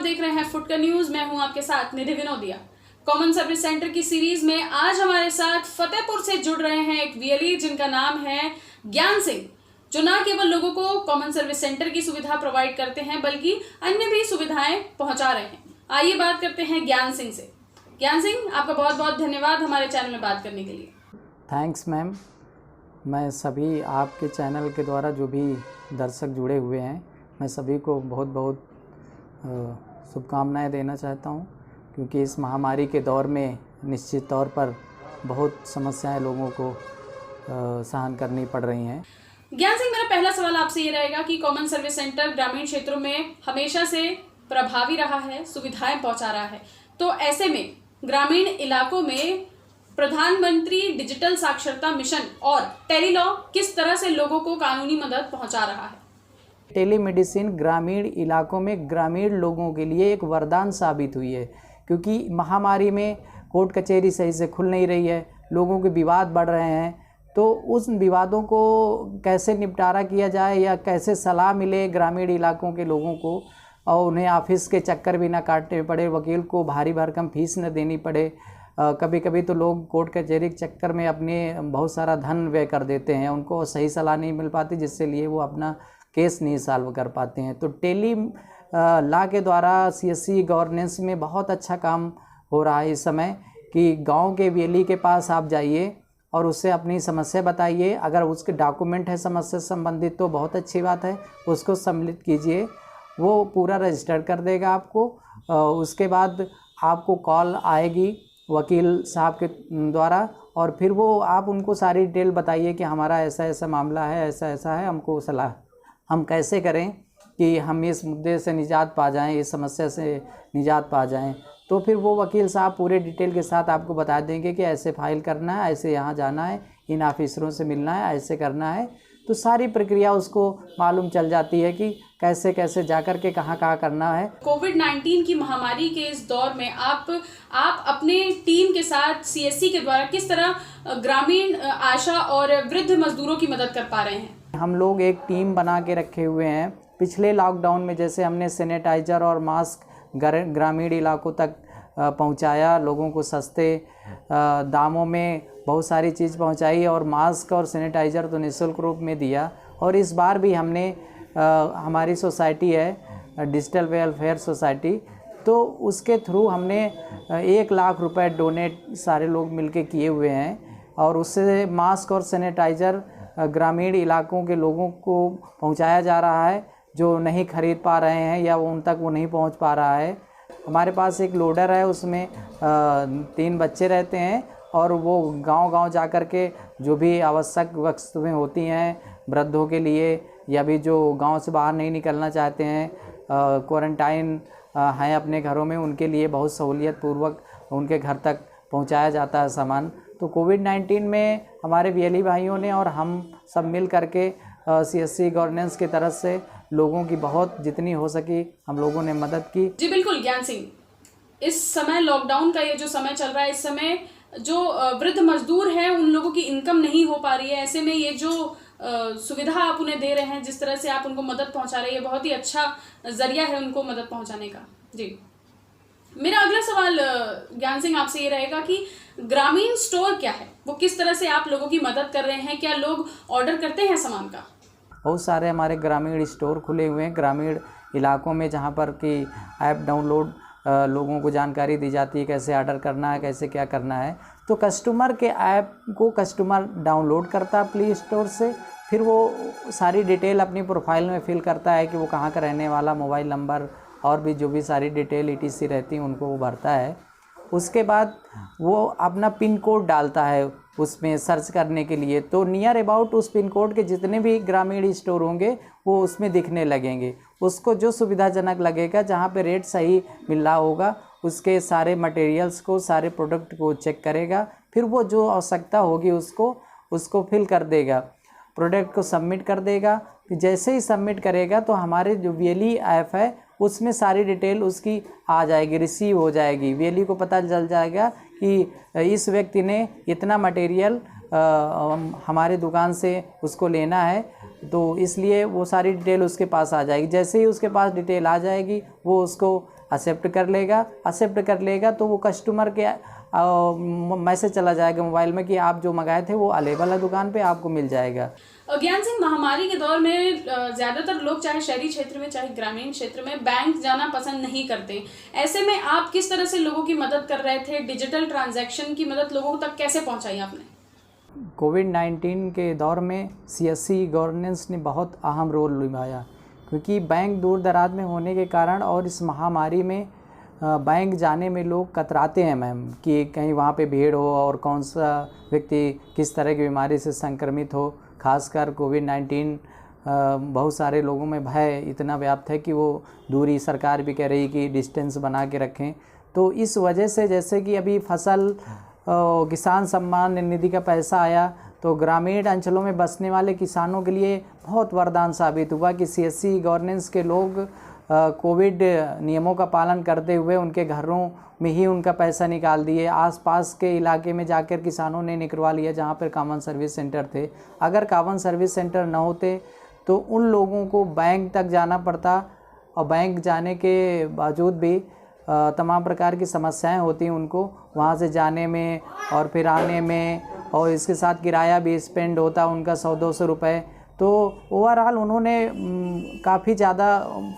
देख रहे हैं फुटकर न्यूज। मैं हूं आपके साथ निधि विनोदिया। कॉमन सर्विस सेंटर की सीरीज में आज हमारे साथ फतेहपुर से जुड़ रहे हैं एक वीएलई जिनका नाम है ज्ञान सिंह, जो न केवल लोगों को कॉमन सर्विस सेंटर की सुविधा प्रोवाइड करते हैं बल्कि अन्य भी सुविधाएं पहुंचा रहे हैं। आइए बात करते हैं ज्ञान सिंह से। ज्ञान सिंह, आपका बहुत बहुत धन्यवाद हमारे चैनल में बात करने के लिए। Thanks ma'am. मैं सभी आपके चैनल के द्वारा जो भी दर्शक जुड़े हुए हैं, मैं सभी को बहुत बहुत शुभकामनाएं देना चाहता हूं, क्योंकि इस महामारी के दौर में निश्चित तौर पर बहुत समस्याएं लोगों को सहन करनी पड़ रही हैं। ज्ञान सिंह, मेरा पहला सवाल आपसे ये रहेगा कि कॉमन सर्विस सेंटर ग्रामीण क्षेत्रों में हमेशा से प्रभावी रहा है, सुविधाएं पहुंचा रहा है, तो ऐसे में ग्रामीण इलाकों में प्रधानमंत्री डिजिटल साक्षरता मिशन और टेलीलॉ किस तरह से लोगों को कानूनी मदद पहुंचा रहा है? टेलीमेडिसिन ग्रामीण इलाकों में ग्रामीण लोगों के लिए एक वरदान साबित हुई है, क्योंकि महामारी में कोर्ट कचहरी सही से खुल नहीं रही है, लोगों के विवाद बढ़ रहे हैं। तो उस विवादों को कैसे निपटारा किया जाए या कैसे सलाह मिले ग्रामीण इलाकों के लोगों को, और उन्हें ऑफिस के चक्कर भी ना काटने पड़े, वकील को भारी भरकम फीस न देनी पड़े। कभी कभी तो लोग कोर्ट कचहरी के चक्कर में अपने बहुत सारा धन व्यय कर देते हैं, उनको सही सलाह नहीं मिल पाती, जिससे लिए वो अपना केस नहीं सॉल्व कर पाते हैं। तो टेली लॉ के द्वारा सीएससी गवर्नेंस में बहुत अच्छा काम हो रहा है इस समय, कि गांव के वीएलई के पास आप जाइए और उससे अपनी समस्या बताइए। अगर उसके डॉक्यूमेंट है समस्या से संबंधित तो बहुत अच्छी बात है, उसको सम्मिलित कीजिए, वो पूरा रजिस्टर कर देगा आपको। उसके बाद आपको कॉल आएगी वकील साहब के द्वारा, और फिर वो आप उनको सारी डिटेल बताइए कि हमारा ऐसा ऐसा मामला है, ऐसा ऐसा है, हमको सलाह हम कैसे करें कि हम इस मुद्दे से निजात पा जाएं, इस समस्या से निजात पा जाएं। तो फिर वो वकील साहब पूरे डिटेल के साथ आपको बता देंगे कि ऐसे फाइल करना है, ऐसे यहाँ जाना है, इन ऑफिसरों से मिलना है, ऐसे करना है। तो सारी प्रक्रिया उसको मालूम चल जाती है कि कैसे कैसे जाकर के कहाँ करना है। कोविड-19 की महामारी के इस दौर में आप अपने टीम के साथ सीएससी के द्वारा किस तरह ग्रामीण आशा और वृद्ध मजदूरों की मदद कर पा रहे हैं? हम लोग एक टीम बना के रखे हुए हैं। पिछले लॉकडाउन में जैसे हमने सैनिटाइज़र और मास्क ग्रामीण इलाकों तक पहुंचाया, लोगों को सस्ते दामों में बहुत सारी चीज़ पहुंचाई, और मास्क और सैनिटाइज़र तो निःशुल्क रूप में दिया। और इस बार भी हमने हमारी सोसाइटी है डिजिटल वेलफेयर सोसाइटी, तो उसके थ्रू हमने 1 लाख रुपए डोनेट सारे लोग मिलके किए हुए हैं, और उससे मास्क और सैनिटाइज़र ग्रामीण इलाकों के लोगों को पहुंचाया जा रहा है, जो नहीं खरीद पा रहे हैं या उन तक वो नहीं पहुंच पा रहा है। हमारे पास एक लोडर है, उसमें 3 बच्चे रहते हैं, और वो गांव-गांव जा कर के जो भी आवश्यक वस्तुएं होती हैं वृद्धों के लिए, या भी जो गांव से बाहर नहीं निकलना चाहते हैं, क्वारंटाइन हैं अपने घरों में, उनके लिए बहुत सहूलियत पूर्वक उनके घर तक पहुंचाया जाता है सामान। तो कोविड-19 में हमारे वीएलई भाइयों ने और हम सब मिल करके सीएससी गवर्नेंस की तरफ से लोगों की बहुत जितनी हो सकी हम लोगों ने मदद की। जी बिल्कुल ज्ञान सिंह, इस समय लॉकडाउन का ये जो समय चल रहा है, इस समय जो वृद्ध मजदूर हैं उन लोगों की इनकम नहीं हो पा रही है, ऐसे में ये जो सुविधा आप उन्हें दे रहे हैं, जिस तरह से आप उनको मदद पहुंचा रहे हैं, ये बहुत ही अच्छा जरिया है उनको मदद पहुंचाने का। जी, मेरा अगला सवाल ज्ञान सिंह आपसे ये रहेगा कि ग्रामीण स्टोर क्या है, वो किस तरह से आप लोगों की मदद कर रहे हैं, क्या लोग ऑर्डर करते हैं सामान का? बहुत सारे हमारे ग्रामीण स्टोर खुले हुए हैं ग्रामीण इलाकों में, जहाँ पर कि ऐप डाउनलोड लोगों को जानकारी दी जाती है कैसे ऑर्डर करना है, कैसे क्या करना है। तो कस्टमर के ऐप को कस्टमर डाउनलोड करता है प्ले स्टोर से, फिर वो सारी डिटेल अपनी प्रोफाइल में फिल करता है कि वो कहाँ का रहने वाला, मोबाइल नंबर और भी जो भी सारी डिटेल ETC रहती है उनको वो भरता है। उसके बाद वो अपना पिन कोड डालता है उसमें सर्च करने के लिए, तो नियर अबाउट उस पिन कोड के जितने भी ग्रामीण स्टोर होंगे वो उसमें दिखने लगेंगे। उसको जो सुविधाजनक लगेगा, जहाँ पे रेट सही मिल रहा होगा, उसके सारे मटेरियल्स को, सारे प्रोडक्ट को चेक करेगा, फिर वो जो आवश्यकता होगी उसको फिल कर देगा, प्रोडक्ट को सबमिट कर देगा। फिर जैसे ही सबमिट करेगा तो हमारे जो वीएलई ऐप है उसमें सारी डिटेल उसकी आ जाएगी, रिसीव हो जाएगी। वीएलई को पता चल जाएगा कि इस व्यक्ति ने इतना मटेरियल हमारे दुकान से उसको लेना है, तो इसलिए वो सारी डिटेल उसके पास आ जाएगी। जैसे ही उसके पास डिटेल आ जाएगी वो उसको एक्सेप्ट कर लेगा तो वो कस्टमर के मैसेज चला जाएगा मोबाइल में कि आप जो मंगाए थे वो अवेलेबल है दुकान पे, आपको मिल जाएगा। ज्ञान सिंह, महामारी के दौर में ज़्यादातर लोग चाहे शहरी क्षेत्र में चाहे ग्रामीण क्षेत्र में बैंक जाना पसंद नहीं करते। ऐसे में आप किस तरह से लोगों की मदद कर रहे थे? डिजिटल ट्रांजैक्शन की मदद लोगों तक कैसे पहुंचाई आपने? कोविड-19 के दौर में सीएससी गवर्नेंस ने बहुत अहम रोल निभाया, क्योंकि बैंक दूर दराज में होने के कारण और इस महामारी में बैंक जाने में लोग कतराते हैं मैम, कि कहीं वहाँ पे भीड़ हो और कौन सा व्यक्ति किस तरह की बीमारी से संक्रमित हो। खासकर कोविड-19 बहुत सारे लोगों में भय इतना व्याप्त है कि वो दूरी, सरकार भी कह रही कि डिस्टेंस बना के रखें। तो इस वजह से जैसे कि अभी फसल किसान सम्मान निधि का पैसा आया तो ग्रामीण अंचलों में बसने वाले किसानों के लिए बहुत वरदान साबित हुआ कि सीएससी गवर्नेंस के लोग कोविड नियमों का पालन करते हुए उनके घरों में ही उनका पैसा निकाल दिए। आसपास के इलाके में जाकर किसानों ने निकलवा लिया जहाँ पर कॉमन सर्विस सेंटर थे। अगर कॉमन सर्विस सेंटर न होते तो उन लोगों को बैंक तक जाना पड़ता और बैंक जाने के बावजूद भी तमाम प्रकार की समस्याएं होती हैं उनको वहाँ से जाने में और फिर आने में, और इसके साथ किराया भी स्पेंड होता उनका 100-200 रुपये। तो ओवरऑल उन्होंने काफ़ी ज़्यादा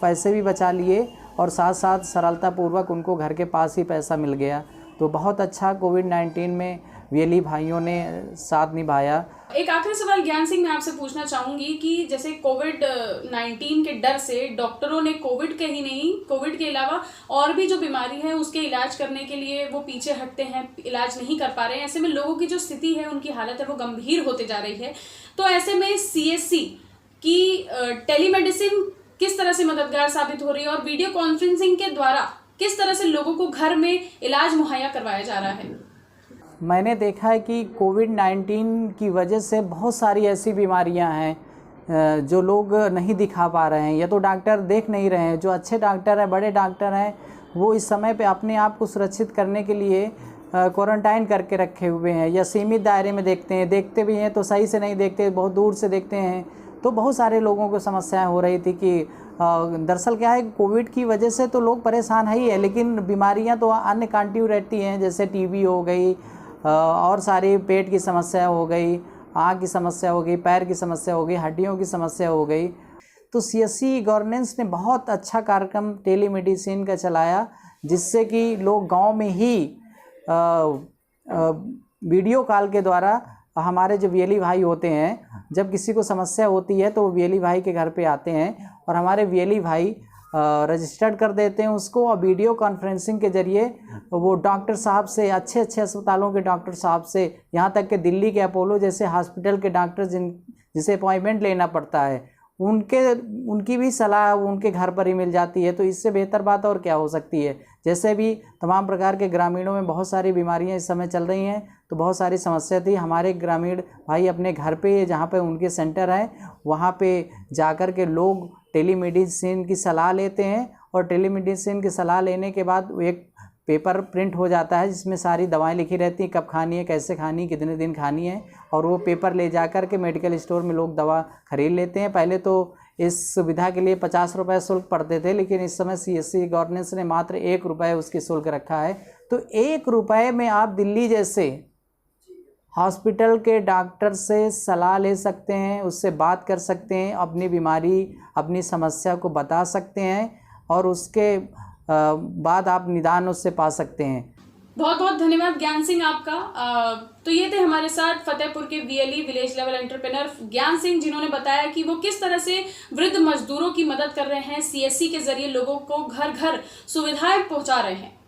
पैसे भी बचा लिए और साथ साथ सरलतापूर्वक उनको घर के पास ही पैसा मिल गया। तो बहुत अच्छा कोविड-19 में वीएलई भाइयों ने साथ निभाया। एक आखिरी सवाल ज्ञान सिंह, मैं आपसे पूछना चाहूँगी कि जैसे कोविड-19 के डर से डॉक्टरों ने कोविड के ही नहीं, कोविड के अलावा और भी जो बीमारी है उसके इलाज करने के लिए वो पीछे हटते हैं, इलाज नहीं कर पा रहे हैं। ऐसे में लोगों की जो स्थिति है, उनकी हालत है वो गंभीर होते जा रही है। तो ऐसे में सीएससी की टेलीमेडिसिन किस तरह से मददगार साबित हो रही है और वीडियो कॉन्फ्रेंसिंग के द्वारा किस तरह से लोगों को घर में इलाज मुहैया करवाया जा रहा है? मैंने देखा है कि कोविड-19 की वजह से बहुत सारी ऐसी बीमारियां हैं जो लोग नहीं दिखा पा रहे हैं या तो डॉक्टर देख नहीं रहे हैं। जो अच्छे डॉक्टर हैं, बड़े डॉक्टर हैं, वो इस समय पे अपने आप को सुरक्षित करने के लिए क्वारंटाइन करके रखे हुए हैं या सीमित दायरे में देखते हैं। देखते भी हैं तो सही से नहीं देखते, बहुत दूर से देखते हैं। तो बहुत सारे लोगों को समस्याएं हो रही थी कि दरअसल क्या है, कोविड की वजह से तो लोग परेशान है ही है, लेकिन बीमारियां तो अन्य कंटिन्यू रहती हैं, जैसे टीबी हो गई और सारी पेट की समस्या हो गई, आँख की समस्या हो गई, पैर की समस्या हो गई, हड्डियों की समस्या हो गई। तो सीएससी गवर्नेंस ने बहुत अच्छा कार्यक्रम टेलीमेडिसिन का चलाया, जिससे कि लोग गांव में ही वीडियो कॉल के द्वारा, हमारे जो वीएलई भाई होते हैं, जब किसी को समस्या होती है तो वो वीएलई भाई के घर पे आते हैं और हमारे वीएलई भाई रजिस्टर्ड कर देते हैं उसको, और वीडियो कॉन्फ्रेंसिंग के ज़रिए वो डॉक्टर साहब से, अच्छे अच्छे अस्पतालों के डॉक्टर साहब से, यहाँ तक कि दिल्ली के अपोलो जैसे हॉस्पिटल के डॉक्टर जिसे अपॉइंटमेंट लेना पड़ता है, उनकी भी सलाह उनके घर पर ही मिल जाती है। तो इससे बेहतर बात और क्या हो सकती है। जैसे भी तमाम प्रकार के ग्रामीणों में बहुत सारी बीमारियां इस समय चल रही हैं, तो बहुत सारी समस्या थी। हमारे ग्रामीण भाई अपने घर पे, जहाँ पे उनके सेंटर हैं, वहाँ पे जाकर के लोग टेलीमेडिसिन की सलाह लेते हैं और टेलीमेडिसिन की सलाह लेने के बाद एक पेपर प्रिंट हो जाता है जिसमें सारी दवाएं लिखी रहती हैं, कब खानी है, कैसे खानी है, कितने दिन खानी है, और वो पेपर ले जाकर के मेडिकल स्टोर में लोग दवा खरीद लेते हैं। पहले तो इस सुविधा के लिए 50 रुपये शुल्क पड़ते थे, लेकिन इस समय सीएससी गवर्नेंस ने मात्र 1 रुपये उसकी शुल्क रखा है। तो 1 रुपये में आप दिल्ली जैसे हॉस्पिटल के डॉक्टर से सलाह ले सकते हैं, उससे बात कर सकते हैं, अपनी बीमारी, अपनी समस्या को बता सकते हैं और उसके बाद आप निदान उससे पा सकते हैं। बहुत बहुत धन्यवाद ज्ञान सिंह आपका। तो ये थे हमारे साथ फतेहपुर के वीएलई विलेज लेवल एंटरप्रेन्योर ज्ञान सिंह, जिन्होंने बताया कि वो किस तरह से वृद्ध मजदूरों की मदद कर रहे हैं, सीएससी के जरिए लोगों को घर घर सुविधाएं पहुंचा रहे हैं।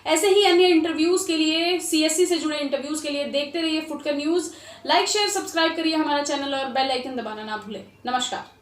ऐसे ही अन्य इंटरव्यूज के लिए, सीएससी से जुड़े इंटरव्यूज के लिए देखते रहिए फुटकर न्यूज। लाइक शेयर सब्सक्राइब करिए हमारा चैनल और बेल आइकन दबाना ना भूलें। नमस्कार।